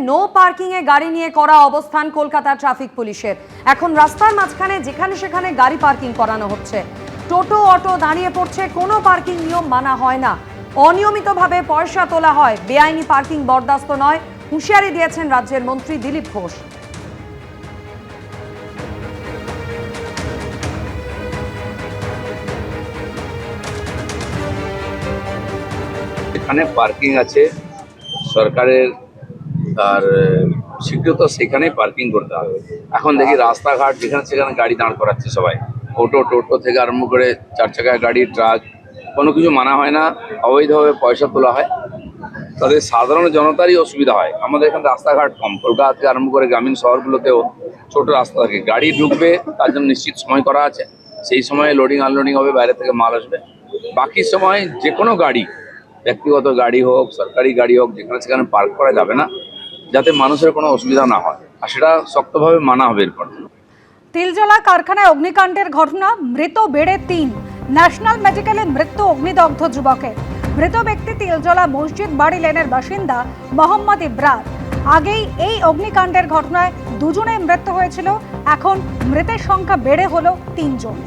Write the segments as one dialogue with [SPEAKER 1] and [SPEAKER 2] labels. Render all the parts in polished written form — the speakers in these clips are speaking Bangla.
[SPEAKER 1] নো পার্কিং এ গাড়ি নিয়ে করা অবস্থান কলকাতা ট্রাফিক পুলিশের। এখন রাস্তার মাঝখানে যেখানে সেখানে গাড়ি পার্কিং করানো হচ্ছে। টোটো অটো দাঁড়িয়ে পড়ছে, কোনো পার্কিং নিয়ম মানা হয় না, অনিয়মিতভাবে পয়সা তোলা হয়, বেআইনি পার্কিং বরদাস্ত নয়, হুঁশিয়ারি দিয়েছেন রাজ্যের মন্ত্রী দিলীপ ঘোষ।
[SPEAKER 2] এখানে পার্কিং আছে সরকারের, আর স্বীকৃত সেখানেই পার্কিং করতে হবে। এখন দেখি রাস্তাঘাট যেখানে সেখানে গাড়ি দাঁড় করাচ্ছে সবাই, টোটো থেকে আরম্ভ করে চার চাকার গাড়ি, ট্রাক, কোনো কিছু মানা হয় না, অবৈধভাবে পয়সা তোলা হয়, তাদের সাধারণ জনতারই অসুবিধা হয়। আমাদের এখানে রাস্তাঘাট কম, কলকাতা থেকে আরম্ভ করে গ্রামীণ শহরগুলোতেও ছোট রাস্তা থাকে, গাড়ি ঢুকবে তার জন্য নিশ্চিত সময় করা আছে, সেই সময়ে লোডিং আনলোডিং হবে, বাইরে থেকে মাল আসবে। বাকি সময় যে কোনো গাড়ি, ব্যক্তিগত গাড়ি হোক সরকারি গাড়ি হোক, যেখানে সেখানে পার্ক করা যাবে না, যাতে মানুষের কোনো অসুবিধা না হয়, আর সেটা শক্তভাবে মানা হবে এরপর।
[SPEAKER 3] তিলজলা কারখানায় অগ্নিকাণ্ডের ঘটনা, মৃত বেড়ে ৩। ন্যাশনাল মেডিকেলে মৃত্যু অগ্নিদগ্ধ যুবকের। মৃত ব্যক্তি তিলজলা মসজিদ বাড়ি লেনের বাসিন্দা মোহাম্মদ ইব্রার। আগেই এই অগ্নিকাণ্ডের ঘটনায় দুজনের মৃত্যু হয়েছিল, এখন মৃতের সংখ্যা বেড়ে হলো ৩ জন।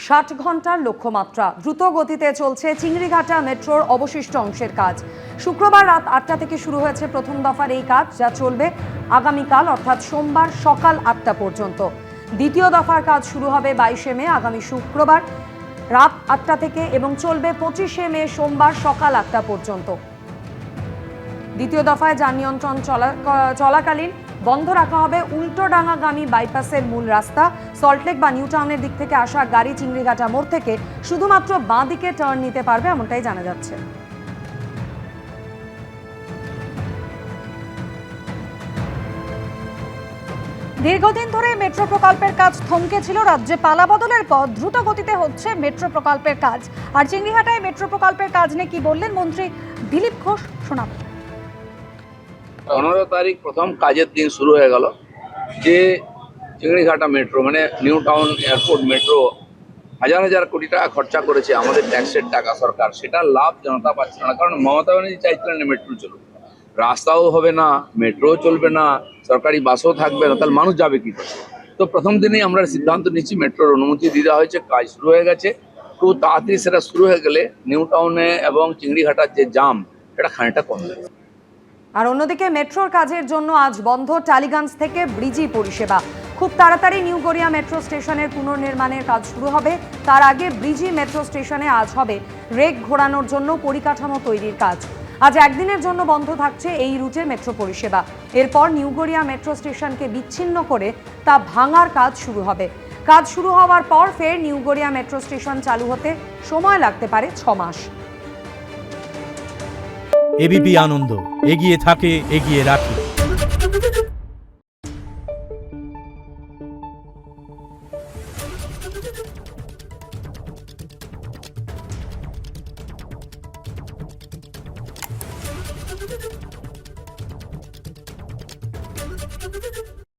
[SPEAKER 1] ষাট ঘন্টার লক্ষ্যমাত্রা, দ্রুত গতিতে চলছে চিংড়িঘাটা মেট্রোর অবশিষ্ট অংশের কাজ। শুক্রবার রাত ৮টা থেকে শুরু হয়েছে প্রথম দফার এই কাজ, যা চলবে আগামীকাল অর্থাৎ সোমবার সকাল ৮টা পর্যন্ত। দ্বিতীয় দফার কাজ শুরু হবে ২২শে মে আগামী শুক্রবার রাত ৮টা থেকে এবং চলবে ২৫শে মে সোমবার সকাল ৮টা পর্যন্ত। দ্বিতীয় দফায় যান নিয়ন্ত্রণ চলাকালীন বন্ধ রাখা হবে উল্টোডাঙ্গাগামী বাইপাসের মূল রাস্তা। সল্টলেক বা নিউ টাউনের দিক থেকে আসা গাড়ি চিংড়িঘাটা মোড় থেকে শুধুমাত্র বাঁ দিকে টার্ন নিতে পারবে, এমনটাই জানা যাচ্ছে।
[SPEAKER 3] দীর্ঘদিন ধরে মেট্রো প্রকল্পের কাজ থমকে ছিল। রাজ্যে পালাবদলের পর দ্রুত গতিতে হচ্ছে মেট্রো প্রকল্পের কাজ। আর চিংড়িঘাটায় মেট্রো প্রকল্পের কাজ নিয়ে কি বললেন মন্ত্রী দিলীপ ঘোষ, শোনাবো।
[SPEAKER 2] 15 তারিখ প্রথম কাজের দিন শুরু হয়ে গেল। যে চিংড়িঘাটা মেট্রো মানে নিউ টাউন এয়ারপোর্ট মেট্রো হাজার হাজার কোটি টাকা খরচা করেছে আমাদের ট্যাক্সের টাকা, সরকার সেটা লাভ জনতা পাচ্ছে না। কারণ মমতা ব্যানার্জি চাইছিলেন না মেট্রো চলুক, রাস্তাও হবে না, মেট্রোও চলবে না, সরকারি বাসও থাকবে না, তাহলে মানুষ যাবে কি করে? তো প্রথম দিনেই আমরা সিদ্ধান্ত নিচ্ছি, মেট্রোর অনুমতি দিয়ে দেওয়া হয়েছে, কাজ শুরু হয়ে গেছে। খুব তাড়াতাড়ি সেটা শুরু হয়ে গেলে নিউ টাউনে এবং চিংড়িঘাটার যে জাম সেটা খানিকটা কমবে।
[SPEAKER 1] আর অন্যদিকে মেট্রোর কাজের জন্য আজ বন্ধ টালিগঞ্জ থেকে ব্রিজি পরিষেবা। খুব তাড়াতাড়ি নিউ গড়িয়া মেট্রো স্টেশনের পুনর্নির্মাণের কাজ শুরু হবে। তার আগে ব্রিজি মেট্রো স্টেশনে আজ হবে রেক ঘোরানোর জন্য পরিকাঠামো তৈরির কাজ। আজ একদিনের জন্য বন্ধ থাকছে এই রুটে মেট্রো পরিষেবা। এরপর নিউ গড়িয়া মেট্রো স্টেশনকে বিচ্ছিন্ন করে তা ভাঙার কাজ শুরু হবে। কাজ শুরু হওয়ার পর ফের নিউ গড়িয়া মেট্রো স্টেশন চালু হতে সময় লাগতে পারে 6 মাস।
[SPEAKER 4] এবিপি আনন্দ, এগিয়ে থাকে, এগিয়ে রাখে।